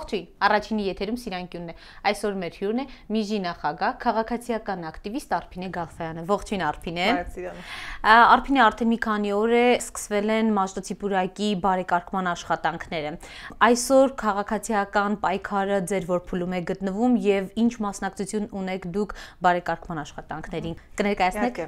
Ողջույն, առաջինի եթերում Սիրանկյունն է։ Այսօր մեր հյուրն է Միջի նախագահ, քաղաքացիական ակտիվիստ Արփինե Գալխայանը։ Ողջույն Արփինե։ Արփինե, արդեն մի քանի օր է սկսվել են Մաշտոցի պուրակի բարեկարգման աշխատանքները։ Այսօր քաղաքացիական պայքարը ձեր որփուլում է գտնվում եւ ինչ մասնակցություն ունեք դուք բարեկարգման աշխատանքներին։ Կներկայացնեք։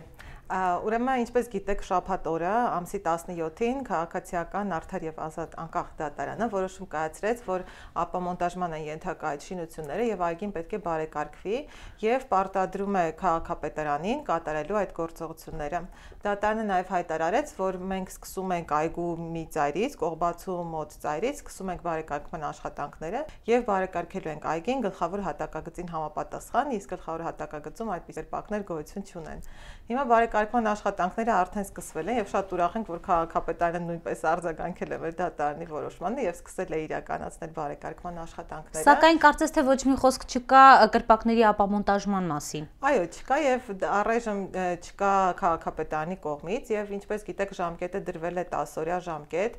Ուրեմն, ինչպես գիտեք, շաբաթ օրը ամսի 17-ին քաղաքացիական արդար եւ ազատ անկախ դատարանը որոշում կայացրեց, որ ապամոնտաժման են ենթակա այդ շինությունները եւ այգին պետք է բարեկարգվի եւ պարտադրում է քաղաքապետարանին կատարելու այդ գործողությունները։ Դատարանը նաեւ հայտարարեց, որ մենք սկսում ենք այգու մի ծայրից, Կողբացու մոտ ծայրից, սկսում ենք բարեկարգման աշխատանքները եւ բարեկարգելու ենք այգին գլխավոր հատակագծին համապատասխան, իսկ գլխավոր հատակագծում այդպիսի պակներ գոյություն չունեն։ Հիմա բարեկարգման աշխատանքները արդեն սկսվել են եւ շատ ուրախ ենք, որ քաղաքապետարանը նույնպես արձագանքել է մեր դատարանի որոշմանը եւ սկսել է իրականացնել բարեկարգման աշխատանքները։ Սակայն կարծես թե ոչ մի խոսք չկա կրպակների ապամոնտաժման մասին։ Այո, չկա եւ առայժմ չկա քաղաքապետարանի կողմից եւ ինչպես գիտեք, ժամկետը դրվել է 10-օրյա ժամկետ,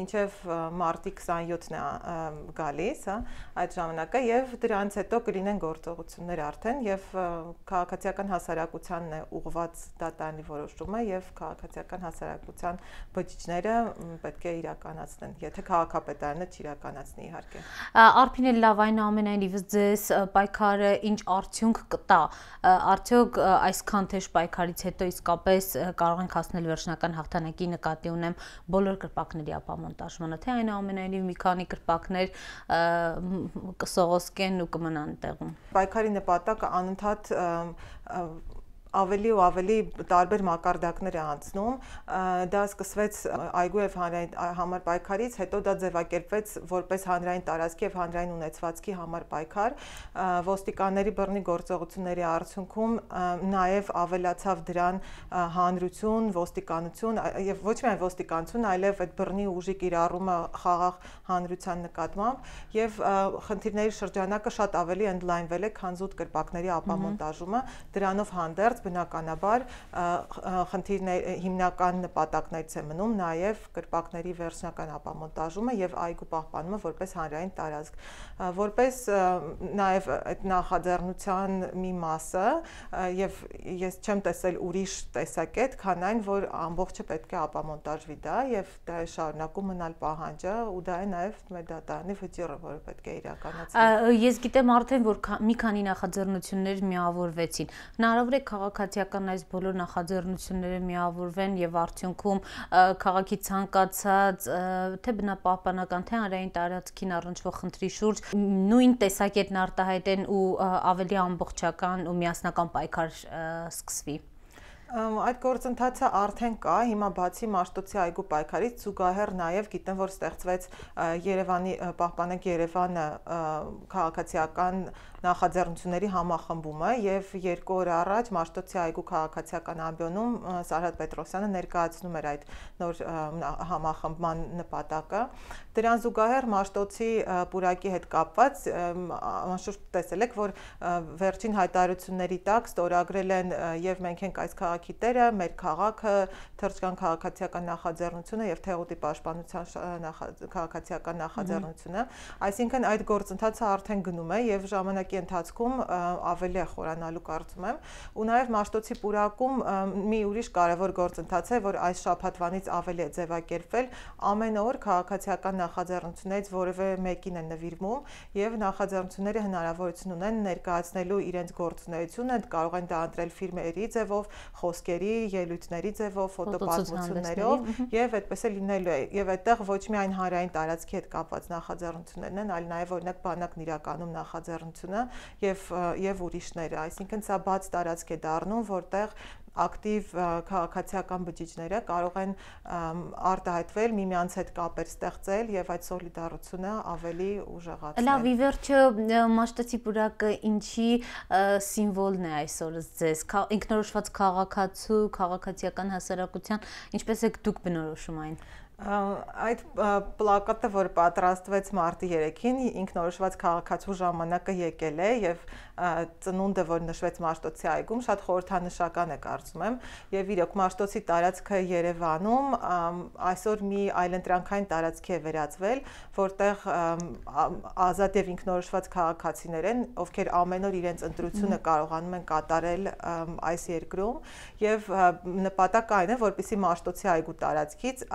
մինչեւ մարտի 27-ն է գալիս, հա, այդ ժամանակը եւ դրանից հետո կլինեն գործողություններ արդեն եւ քաղաքացիական հասարակությանն է ուղղված դատարանի որոշումը եւ քաղաքացիական հասարակության բջիջները պետք է իրականացնեն, եթե քաղաքապետարանը չիրականացնի իհարկե։ Արփինե, լավ, այնուամենայնիվ ձեզ պայքարը ինչ արդյունք կտա։ Արդյոք այսքան թեժ պայքարից հետո իսկապես կարող ենք հասնել վերջնական հաղթանակի, նկատի ունեմ բոլոր կրպակների ապամոնտաժմանը, թե այնուամենայնիվ մի քանի կրպակներ կսողոսկեն ու կմնան տեղում։ Պայքարի նպատակը անընդհատ ավելի ու ավելի տարբեր մակարդակներ է անցնում, դա սկսվեց այգու եւ հանրային համար պայքարից, հետո դա ձևակերպվեց որպես հանրային տարածքի եւ հանրային ունեցվածքի համար պայքար, ոստիկանների բռնի գործողությունների արդյունքում նաեւ ավելացավ դրան հանրություն, ոստիկանություն եւ ոչ միայն ոստիկանություն, այլև այդ բռնի ուժի կիրառումը խաղաղ հանրության նկատմամբ եւ խնդիրների շրջանակը շատ ավելի ընդլայնվել է, քան զուտ կրպակների ապամոնտաժումը, դրանով հանդերձ բնականաբար հիմնական նպատակներից է մնում նաև կրպակների վերջնական ապամոնտաժումը եւ այգու պահպանումը որպես հանրային տարածք, որպես նաև այդ նախաձեռնության մի մասը եւ ես չեմ տեսել ուրիշ տեսակետ, քան այն, որ ամբողջը պետք է ապամոնտաժվի դա եւ դա է շարունակում մնալ պահանջը ու դա է նաև մեր դատարանի վճիռը, որը պետք է իրականացվի։ Ես գիտեմ արդեն, որ մի քանի նախաձեռնություններ միավորվեցին։ Հնարավոր է քաղաքացիական այս բոլոր նախաձեռնությունները միավորվեն եւ արդյունքում քաղաքի ցանկացած թե բնապահպանական, թե հանրային տարածքին առնչվող խնդրի շուրջ նույն տեսակետն արտահայտեն ու ավելի ամբողջական ու միասնական պայքար սկսվի։ Այդ գործընթացը արդեն կա, հիմա բացի Մաշտոցի այգու պայքարից զուգահեռ նաև գիտեմ, որ ստեղծվեց Երևանի Պահպանենք Երևանը քաղաքացիական նախաձեռնությունների համախմբումը եւ 2 օր առաջ Մաշտոցի այգու քաղաքացիական ամբիոնում Սարհատ Պետրոսյանը ներկայացնում էր այդ նոր համախմբման նպատակը։ Դրան զուգահեռ Մաշտոցի պուրակի հետ կապված անշուշտ տեսել եք, որ վերջին հայտարարությունների տակ ստորագրել են եւ մենք ենք այս քաղաքի տերը, մեր քաղաքը, թրջկան քաղաքացիական նախաձեռնությունը եւ Թեղուտի պաշտպանության քաղաքացիական նախաձեռնությունը, այսինքն այդ գործընթացը արդեն գնում է եւ ժամանակի ընթացքում ավելի է խորանալու կարծում եմ, ու նաեւ Մաշտոցի պուրակում մի ուրիշ կարևոր գործընթաց է, որ այս շաբաթվանից ավելի է ձևակերպվել, ամեն օր քաղաքացիական նախաձեռնություններից որևէ մեկին է նվիրվում եւ նախաձեռնությունները հնարավորություն ունեն ներկայացնելու իրենց գործունեությունը, կարող են դա ընտրել ֆիրմերի ձևով, խոսքերի, ելույթների ձևով, ֆոտոպատմություններով եւ այդպես է լինելու է։ Եվ այդտեղ ոչ միայն հանրային տարածքի հետ կապված նախաձեռնություններն են, այլ նաեւ օրինակ բանակն իրականում նախաձեռնությունը եւ ուրիշները, այսինքն սա բաց տարածք է դառնում, որտեղ ակտիվ քաղաքացիական բջիջները կարող են արտահայտվել, միմյանց հետ կապեր ստեղծել եւ այդ սոլիդարությունը ավելի ուժեղացնել։ Լավ, ի վերջո Մաշտոցի պուրակը ինչի սիմվոլն է այսօր ձեզ, ինքնորոշված քաղաքացու, քաղաքացիական հասարակության, ինչպես եք դուք բնորոշում այն։ Այդ պլակատը, որ պատրաստվեց մարտի 3-ին, ինքնորոշված քաղաքացու ժամանակը եկել է եւ ծնունդը, որ նշվեց Մաշտոցի այգում, շատ խորհրդանշական է կարծում եմ, եւ իրոք Մաշտոցի տարածքը Երևանում այսօր մի այլընտրանքային տարածքի է վերածվել, որտեղ ազատ եւ ինքնորոշված քաղաքացիներ են, ովքեր ամեն օր իրենց ընտրությունը կարողանում են կատարել այս երկրում եւ նպատակը այն է, որպեսզի Մաշտոցի այգու տարածքից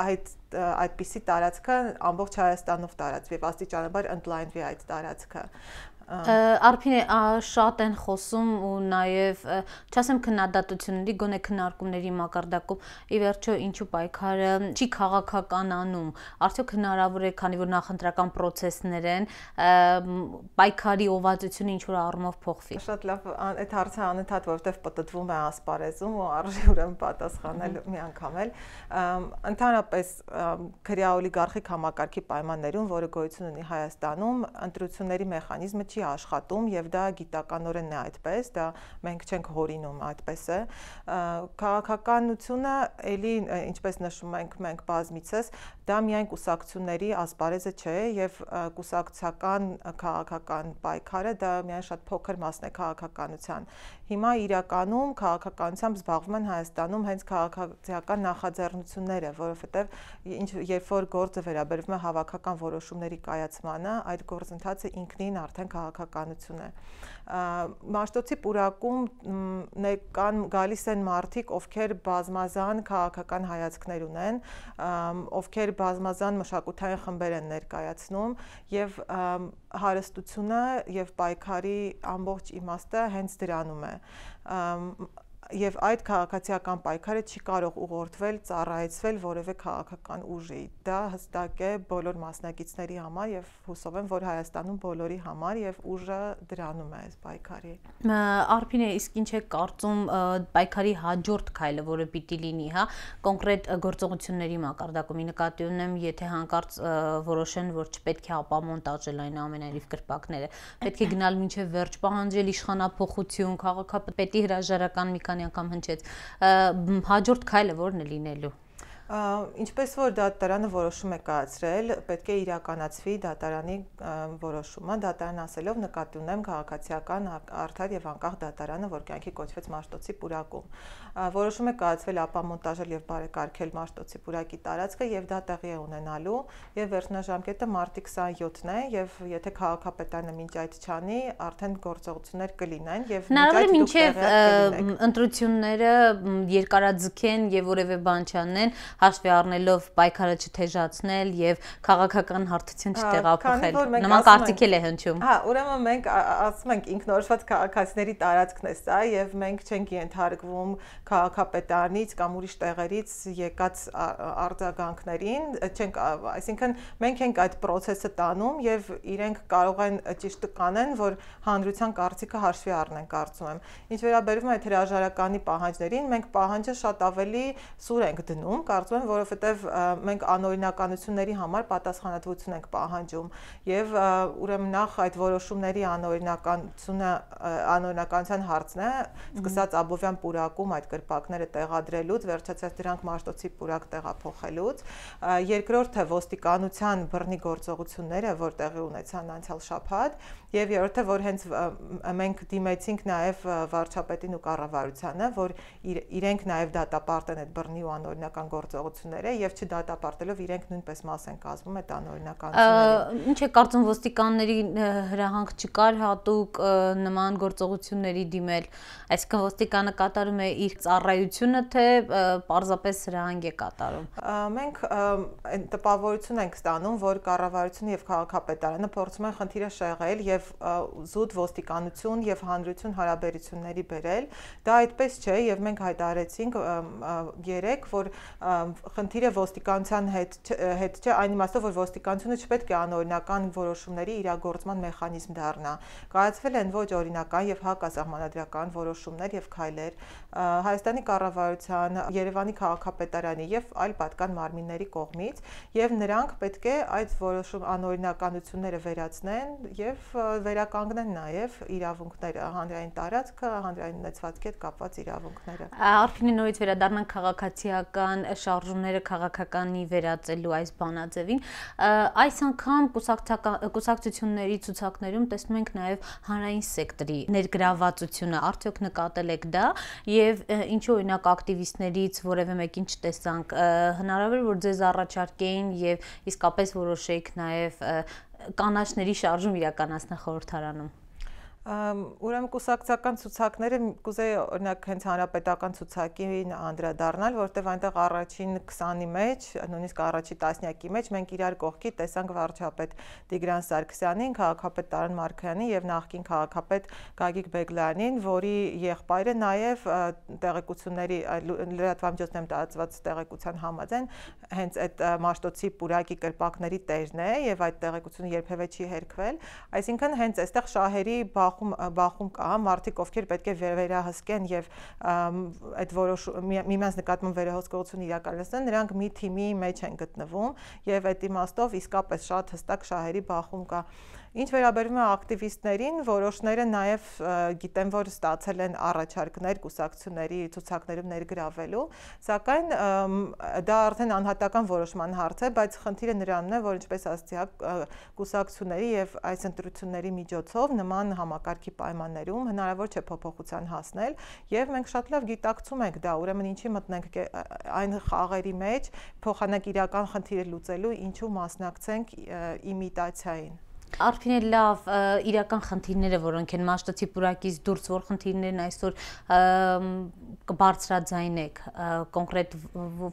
այդպիսի տարածքը ամբողջ Հայաստանով տարածվի, աստիճանաբար ընդլայնվի այդ տարածքը։ Արփինե, շատ են խոսում ու նաև չասեմ քննադատությունների, գոնե քննարկումների մակարդակում ի վերջո ինչու պայքարը չի քաղաքականանում, արդյոք հնարավոր է, քանի որ նախընտրական process-ներ են, պայքարի օվացությունը ինչ որ առումով փոխվի։ Շատ լավ, այդ հարցը անընդհատ որովհետև պատտվում է ասպարեզում ու արժի ուրեմն պատասխանել մի անգամ էլ։ Ընդհանրապես քրեա-օլիգարխիկ համակարգի պայմաններում, որը գոյություն ունի Հայաստանում, ընտրությունների մեխանիզմը չի աշխատում եւ դա գիտականորեն է այդպես, դա մենք չենք հորինում այդպես է։ Քաղաքականությունը էլի ինչպես նշում ենք մենք բազմիցս, դա միայն կուսակցությունների ասպարեզը չէ եւ կուսակցական քաղաքական պայքարը դա միայն շատ փոքր մասն է քաղաքականության։ Հիմա իրականում քաղաքականությամբ զբաղվում են Հայաստանում հենց քաղաքացիական նախաձեռնությունները, որովհետեւ երբ որ գործը վերաբերվում է հավաքական որոշումների կայացմանը, այդ գործընթացը ինքնին արդեն քաղաքականություն է։ Մաշտոցի պուրակում կան գալիս են մարդիկ, ովքեր բազմազան քաղաքական հայացքներ ունեն, ովքեր բազմազան մշակութային խմբեր են ներկայացնում եւ հարստությունը եւ պայքարի ամբողջ իմաստը հենց դրանում է։ Եվ այդ քաղաքացիական պայքարը չի կարող ուղղորդվել, ծառայեցվել որևէ քաղաքական ուժի։ Դա հստակ է բոլոր մասնակիցների համար եւ հուսով եմ, որ Հայաստանում բոլորի համար եւ ուժը դրանում է այս պայքարի։ Արփինե, իսկ ինչ է կարծում պայքարի հաջորդ քայլը, որը պիտի լինի, հա, կոնկրետ գործողությունների մակարդակում։ Նկատի ունեմ, եթե հանկարծ որոշեն, որ չպետք է ապամոնտաժել այն ամենայնիվ կրպակները, պետք է գնալ մինչև վերջ, պահանջել իշխանափոխություն, քաղաքապետի հրաժարական մի քանի անգամ հնչեց, հաջորդ քայլը որն է լինելու։ Ինչպես որ դատարանը որոշում է կայացրել, պետք է իրականացվի դատարանի որոշումը, դատարան ասելով նկատի ունեմ քաղաքացիական արդար եւ անկախ դատարանը, որ կյանքի կոչվեց Մաշտոցի պուրակում։ Որոշում է կայացվել ապամոնտաժել եւ բարեկարգել Մաշտոցի պուրակի տարածքը եւ դա տեղի է ունենալու եւ վերջնաժամկետը մարտի 27-ն է եւ եթե քաղաքապետարանը մինչ այդ չանի, արդեն գործողություններ կլինեն եւ մինչ այդ ընտրությունները երկարաձգեն եւ որևէ բան չանեն, հաշվի առնելով պայքարը չթեժացնել եւ քաղաքական հարթություն չտեղափոխել։ Նման կարծիքել է հնչում։ Հա, ուրեմն մենք ասում ենք ինքնորոշված քաղաքացիների տարածքն է սա եւ մենք չենք ենթարկվում քաղաքապետարանից կամ ուրիշ տեղերից եկած արձագանքներին, չենք, այսինքն մենք ենք այդ process-ը տանում եւ իրենք կարող են ճիշտը կանեն, որ հանրության կարծիքը հաշվի առնեն, կարծում եմ։ Ինչ վերաբերում է հրաժարականի պահանջներին, մենք պահանջը շատ ավելի սուր ենք դնում, կարծում եմ, որովհետև մենք անօրինականությունների համար պատասխանատվություն ենք պահանջում եւ ուրեմն նախ այդ որոշումների անօրինականության հարցն է, սկսած Աբովյան պուրակում այդ կրպակները տեղադրելուց, վերջացած դրանք Մաշտոցի պուրակ տեղափոխելուց, երկրորդը ոստիկանության բռնի գործողությունները, որ տեղի ունեցան անցյալ շաբաթ, եւ երրորդը, որ հենց մենք դիմեցինք նաեւ վարչապետին ու կառավարությանը, որ իրենք նաեւ դատապարտեն այդ բռնի ու անօրինական գործողությունները եւ չդատապարտելով իրենք նույնպես մաս են կազմում այդ անօրինականությունների։ Ինչ է կարծում ոստիկանների հրահանգ չկար հատուկ նման գործողությունների դիմել, այսինքն ոստիկանը կատարում է իր ծառայությունը, թե պարզապես հրահանգ է կատարում։ Մենք տպավորություն ենք ստանում, որ կառավարությունը եւ քաղաքապետարանը փորձում են խնդիրը շեղել եւ զուտ ոստիկանություն եւ հանրություն հարաբերությունների բերել։ Դա այդպես չէ եւ մենք հայտարարեցինք երեք, որ խնդիրը ոստիկանության հետ չէ, այն իմաստով, որ ոստիկանությունը չպետք է անօրինական որոշումների իրագործման մեխանիզմ դառնա։ Կայացվել են ոչ օրինական եւ հակասահմանադրական որոշումներ եւ քայլեր Հայաստանի կառավարության, Երևանի քաղաքապետարանի եւ այլ պատկան մարմինների կողմից եւ նրանք պետք է այդ որոշում անօրինականությունները վերացնեն եւ վերականգնեն նաև իրավունքները, հանրային տարածքը, հանրային ունեցվածքի հետ կապված իրավունքները։ Արփինե, նորից վերադառնանք քաղաքացիական շարժումները քաղաքականի վերածելու այս բանաձևին։ Այս անգամ կուսակցությունների ցուցակներում տեսնում ենք նաև հանրային սեկտորի ներգրավվածությունը, արդյոք նկատել եք դա, եւ ինչու օրինակ ակտիվիստներից որևէ մեկին չտեսանք, հնարավոր որ ձեզ առաջարկեին եւ իսկապես որոշեիք նաև կանաչների շարժում իրականացնել խորհրդարանում։ Ուրեմն կուսակցական ցուցակները կուզեի օրինակ հենց հանրապետական ցուցակին անդրադառնալ, որտեղ այնտեղ առաջին 20-ի մեջ, նույնիսկ առաջի տասնյակի մեջ մենք իրար կողքի տեսանք վարչապետ Տիգրան Սարգսյանին, քաղաքապետ Տարան Մարգարյանին եւ նախկին քաղաքապետ Գագիկ Բեգլյանին, որի եղբայրը նաեւ տեղեկությունների լրատվամիջոցներում տարածված տեղեկության համաձայն հենց այդ Մաշտոցի պուրակի կրպակների տերն է եւ այդ տեղեկությունը երբևէ չի հերքվել, այսինքն հենց այստեղ շահերի բախում կա, մարդիկ ովքեր պետք է վերահսկեն եւ այդ միմյանց նկատմամբ վերահսկողություն իրականացնեն, նրանք մի թիմի մեջ են գտնվում եւ այդ իմաստով իսկապես շատ հստակ շահերի բախում կա։ Ինչ վերաբերում է ակտիվիստներին, որոշները նաև գիտեմ, որ ստացել են առաջարկներ կուսակցությունների ցուցակներում ներգրավելու, սակայն դա արդեն անհատական որոշման հարց է, բայց խնդիրը նրանում է, որ ինչպես ասացի, կուսակցությունների եւ այս ընտրությունների միջոցով նման համակարգի պայմաններում հնարավոր չէ փոփոխության հասնել եւ մենք շատ լավ գիտակցում ենք դա, ուրեմն ինչի մտնենք այն խաղերի մեջ, փոխանակ իրական խնդիրը լուծելու, ինչու մասնակցենք իմիտացիային։ Արփինե, լավ, իրական խնդիրները, որոնք են Մաշտոցի պուրակից դուրս, որ խնդիրներն այսօր կբարձրաձայնեք, կոնկրետ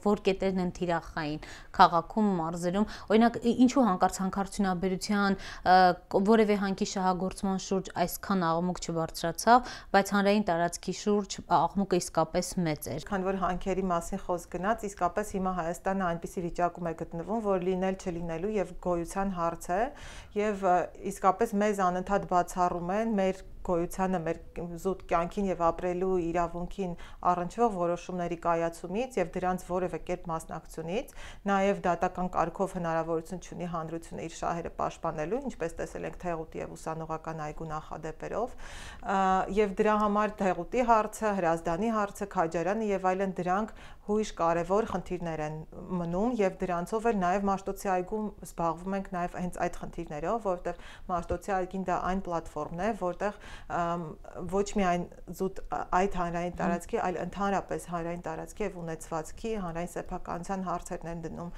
որ կետերն են թիրախային քաղաքում, մարզերում, օրինակ ինչու հանկարծ հանքարդյունաբերության որևէ հանքի շահագործման շուրջ այսքան աղմուկ չբարձրացավ, բայց հանրային տարածքի շուրջ աղմուկը իսկապես մեծ էր։ Քանի որ հանքերի մասին խոսք գնաց, իսկապես հիմա Հայաստանը այնպիսի վիճակում է գտնվում, որ լինել չլինելու եւ գոյության հարց է եւ իսկապես մեզ անընդհատ բացառում են մեր գոյությանը, մեր զուտ կյանքին եւ ապրելու իրավունքին առնչվող որոշումների կայացումից եւ դրանց որևէ կերպ մասնակցությունից, նաեւ դատական կարգով հնարավորություն չունի հանրությունը իր շահերը պաշտպանելու, ինչպես տեսել ենք Թեղուտի եւ ուսանողական այգու նախադեպերով, եւ դրա համար Թեղուտի հարցը, Հրազդանի հարցը, Քաջարյանը եւ այլն դրանք հույժ կարևոր խնդիրներ են մնում եւ դրանցով էլ նաեւ Մաշտոցի այգում զբաղվում ենք նաեւ հենց այդ խնդիրներով, որովհետեւ Մաշտոցի այգին դա այն պլատֆորմն է, որտեղ ոչ միայն զուտ այդ հանրային տարածքի, այլ ընդհանրապես հանրային տարածքի եւ ունեցվածքի, հանրային սեփականության հարցերն են դնում։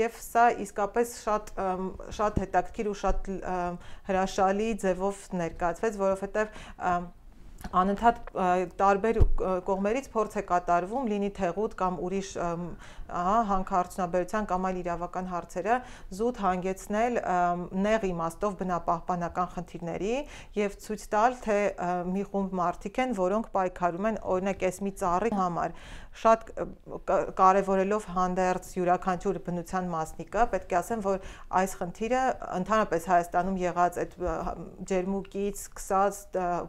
Եվ սա իսկապես շատ հետաքրքիր ու շատ հրաշալի ձևով ներկայացվեց, որովհետեւ անընդհատ տարբեր կողմերից փորձ է կատարվում, լինի Թեղուտ կամ ուրիշ հանքարդյունաբերության կամ այլ իրավական հարցերը զուտ հանգեցնել նեղ իմաստով բնապահպանական խնդիրների եւ ցույց տալ, թե մի խումբ մարդիկ են, որոնք պայքարում են օրինակ այս մի ծառի համար, շատ կարևորելով հանդերձ յուրաքանչյուր բնության մասնիկը, պետք է ասեմ, որ այս խնդիրը ընդհանրապես Հայաստանում եղած այդ ջերմուկից սկսած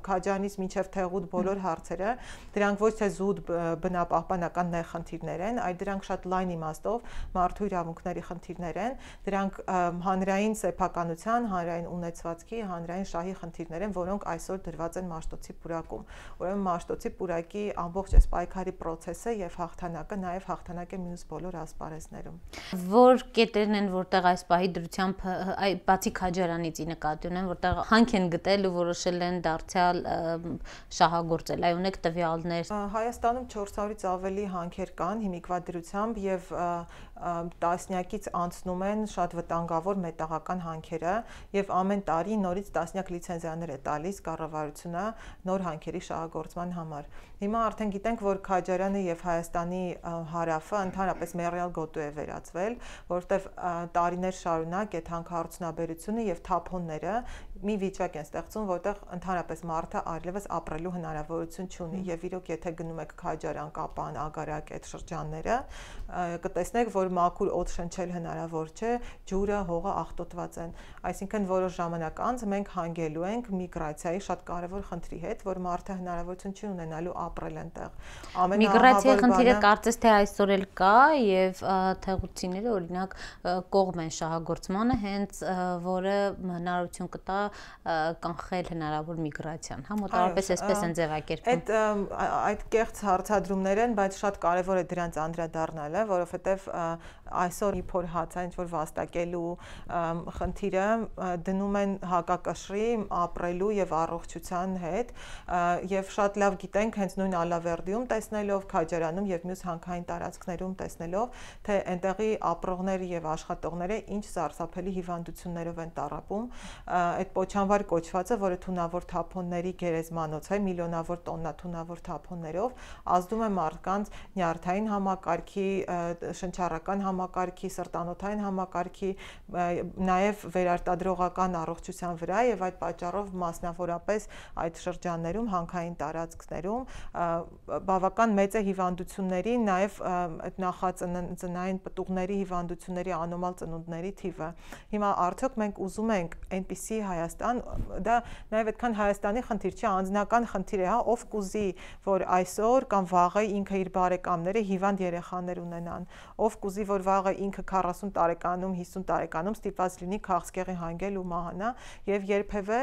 Քաջանից մինչև Թեղուտ բոլոր հարցերը, դրանք ոչ թե զուտ բնապահպանական նեղ խնդիրներ են, այլ դրանք շատ լայն իմաստով մարդու իրավունքների խնդիրներ են, դրանք հանրային սեփականության, հանրային ունեցվածքի, հանրային շահի խնդիրներ են, որոնք այսօր դրված են Մաշտոցի պուրակում։ Ուրեմն Մաշտոցի պուրակի ամբողջ այս պայքարի process-ը եւ հաղթանակը նաեւ հաղթանակ է մյուս բոլոր ասպարեզներում։ Որ կետերն են, որտեղ այս պահի դրությամբ բացի Քաջարանից նկատի ունեմ, որտեղ հանք են գտել ու որոշել են դարձյալ շահագործել, այ ունեք տվյալներ։ Հայաստանում 400-ից ավելի հանքեր կան հիմիկվա դրությամբ եւ տասնյակից անցնում են շատ վտանգավոր մետաղական հանքերը եւ ամեն տարի նորից տասնյակ լիցենզիաներ է տալիս կառավարությունը նոր հանքերի շահագործման համար։ Հիմա արդեն գիտենք, որ Քաջարյանը եւ Հայաստանի հարավը ընդհանրապես մեռյալ գոտու է վերածվել, որովհետեւ տարիներ շարունակ այդ հանքարդյունաբերությունը եւ թափոնները մի վիճակ են ստեղծում, որտեղ ընդհանրապես մարդը այլևս ապրելու հնարավորություն չունի եւ իրոք եթե գնում եք Քաջարյան, Կապան, Ագարակ այդ շրջանները, կտեսնեք, որ մաքուր օդ շնչել հնարավոր չէ, ջուրը, հողը աղտոտված են։ Այսինքն որոշ ժամանակ անց մենք հանգելու ենք միգրացիայի շատ կարևոր խնդրի հետ, որ մարդը հնարավորություն չի ունենալու ապրել այնտեղ։ Միգրացիայի խնդիրը կարծես թե այսօր էլ կա եւ թեղուցիները օրինակ կողմ են շահագործմանը, հենց որը հնարավորություն կտա կանխել հնարավոր միգրացիան, հա, մոտավորապես այսպես են ձևակերպում։ Այդ կեղծ հարցադրումներ են, բայց շատ կարևոր է դրանց անդրադառնալը, որովհետև այսօր իբր հացա ինչ որ վաստակելու խնդիրը դնում են հակակշռի ապրելու եւ առողջության հետ եւ շատ լավ գիտենք հենց նույն Ալավերդիում տեսնելով, Քաջարանում եւ մյուս հանքային տարածքներում տեսնելով, թե այնտեղի ապրողները եւ աշխատողները ինչ սարսափելի հիվանդություններով են տառապում, այդ պոչանվար կոչվածը, որը թունավոր թափոնների գերեզմանոց է, միլիոնավոր տոննա թունավոր թափոններով, ազդում է մարդկանց նյարդային համակարգի, շնչառական համակարգի, սրտանոթային համակարգի, նաև վերարտադրողական առողջության վրա եւ այդ պատճառով մասնավորապես այդ շրջաններում, հանքային տարածքներում բավական մեծ է հիվանդությունների, նաև այդ նախածնային պտուղների հիվանդությունների անոմալ ծնունդների թիվը։ Հիմա արդյոք մենք ուզում ենք այնպիսի Հայաստան, դա նաև այդքան Հայաստանի խնդիր չի, անձնական խնդիր է, հա, ով կուզի, որ այսօր կամ վաղը ինքը իր բարեկամները հիվանդ երեխաներ ունենան, ով կուզի, որ վաղը ինքը 40 տարեկանում, 50 տարեկանում ստիպված լինի քաղցկեղի հանգել ու մահանա եւ երբևէ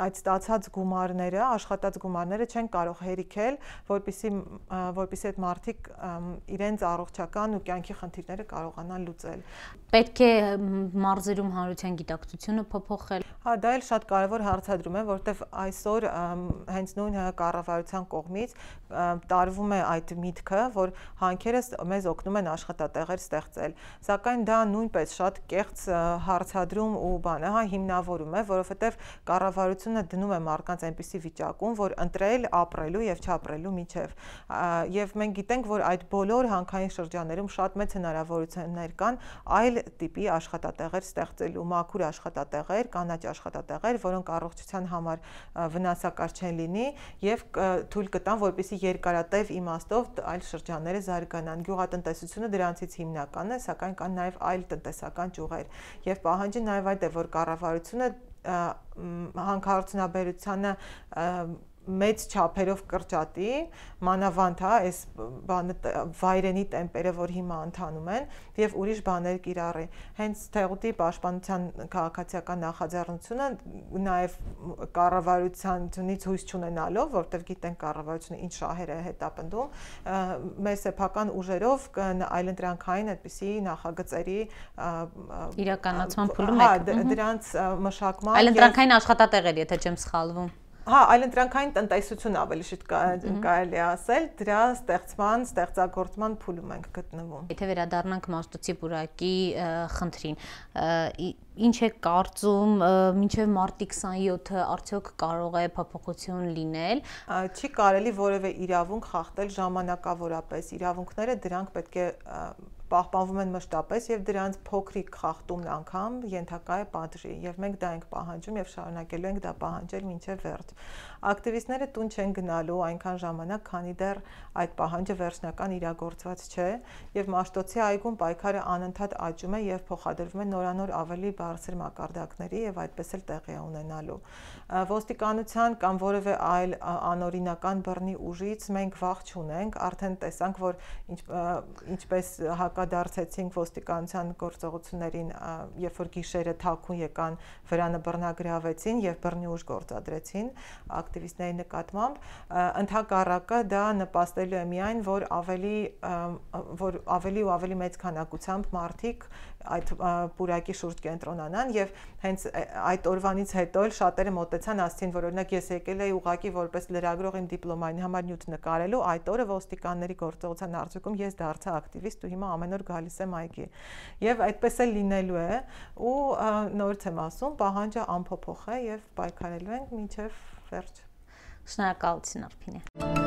այդ ստացած գումարները, աշխատած գումարները չեն կարող հերիքել, որպեսզի այդ մարդիկ իրենց առողջական ու կյանքի խնդիրները կարողանան լուծել։ Պետք է մարզերում հանրության գիտակցությունը փոփոխել։ Հա, դա էլ շատ կարևոր հարցադրում է, որտեվ այսօր հենց նույն կառավարության կողմից տարվում է այդ միտքը, որ հանքերը մեզ օգնում են աշխատատեղեր ստեղծել։ Սակայն դա նույնպես շատ կեղծ հարցադրում ու բան է, հա, հիմնավորում է, որովհետև կառավարությունը դնում է մարդկանց այնպիսի վիճակում, որ ընտրել, ապրելու եւ չապրելու միջև։ Եվ մենք գիտենք, որ այդ բոլոր հանքային շրջաններում շատ մեծ հնարավորություններ կան այլ տիպի աշխատատեղեր ստեղծելու, մաքուր աշխատատեղեր, կանաչ աշխատատեղեր, որոնք առողջության համար վնասակար չեն լինի եւ թույլ կտան, որպեսզի երկարատև իմաստով այլ շրջանները զարգանան։ Գյուղատնտեսությունը դրանցից հիմնականն է, սակայն կան նաեւ այլ տնտեսական ճյուղեր։ Եվ պահանջը նաեւ այդ է, որ կառավարությունը հանքարդյունաբերությանը մեծ չափերով կրճատի, մանավանդ հա, այս բանը վայրենի տեմպերը, որ հիմա ընթանում են, եւ ուրիշ բաներ կիրառի։ Հենց Թեղուտի պաշտպանության քաղաքացիական նախաձեռնությունը նաեւ կառավարությունից հույս չունենալով, որտեղ գիտենք կառավարությունը ինչ շահեր է հետապնդում, մեր սեփական ուժերով այլընտրանքային այդպիսի նախագծերի իրականացման փուլում եք։ Հա, դրանց մշակման այլընտրանքային աշխատատեղեր, եթե չեմ սխալվում։ Հա, այլընտրանքային տնտեսություն ավելի շուտ կարելի ասել, դրա ստեղծման, ստեղծագործման փուլում ենք գտնվում։ Եթե վերադառնանք Մաշտոցի պուրակի խնդրին, ինչ է կարծում, մինչև մարտի 27-ը արդյոք կարող է փոփոխություն լինել։ Չի կարելի որևէ իրավունք խախտել ժամանակավորապես։ Իրավունքները դրանք պետք է պահպանվում են մշտապես եւ դրանց փոքրիկ խախտումն անգամ ենթակա է պատժի եւ մենք դա ենք պահանջում եւ շարունակելու ենք դա պահանջել մինչեւ վերջ։ Ակտիվիստները տուն չեն գնալու այնքան ժամանակ, քանի դեռ այդ պահանջը վերջնական իրագործված չէ եւ Մաշտոցի այգում պայքարը անընդհատ աճում է եւ փոխադրվում է նորանոր ավելի բարձր մակարդակների եւ այդպես էլ տեղի է ունենալու։ Ոստիկանության կամ որևէ այլ անօրինական բռնի ուժից մենք վախ չունենք, արդեն տեսանք, որ ինչպես հակադարձեցինք ոստիկանության գործողություններին, երբ որ գիշերը թաքուն եկան, վրանը բռնագրավեցին եւ բռնի ուժ գործադրեցին ակտիվիստների նկատմամբ, ընդհակառակը դա նպաստելու է միայն, որ ավելի ու ավելի մեծ քանակությամբ մարդիկ այդ պուրակի շուրջ կենտրոնանան եւ հենց այդ օրվանից հետո էլ շատերը մոտեցան ասցին, որ օրինակ ես եկել եի ուղակի որպես լրագրող իմ դիպլոմային համար նյութ նկարելու, այդ օրը ոստիկանների գործողության արդյունքում ես դարձա ակտիվիստ ու հիմա ամեն օր գալիս եմ այգի։ Եվ այդպես էլ լինելու է ու նորից եմ ասում, պահանջը անփոփոխ է եւ պայքարելու ենք մինչեւ վերջ։ Շնորհակալություն Արփինե։